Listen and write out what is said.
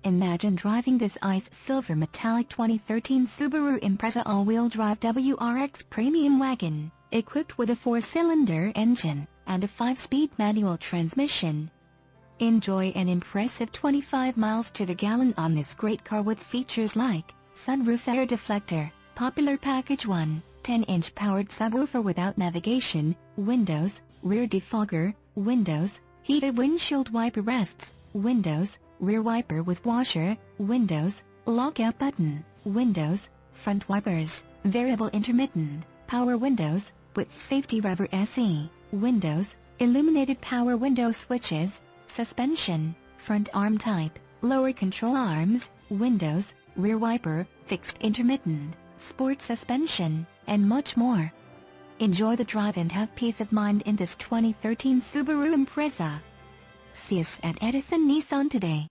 Imagine driving this ice silver metallic 2013 Subaru Impreza all-wheel drive WRX premium wagon, equipped with a 4-cylinder engine and a 5-speed manual transmission. Enjoy an impressive 25 miles to the gallon on this great car with features like sunroof, air deflector, popular package 1, 10-inch powered subwoofer without navigation, windows, rear defogger, windows, heated windshield wiper rests, windows, rear wiper with washer, windows, lockout button, windows, front wipers, variable intermittent, power windows, with safety rubber SE, windows, illuminated power window switches, suspension, front arm type, lower control arms, windows, rear wiper, fixed intermittent, sport suspension, and much more. Enjoy the drive and have peace of mind in this 2013 Subaru Impreza. See us at Edison Nissan today.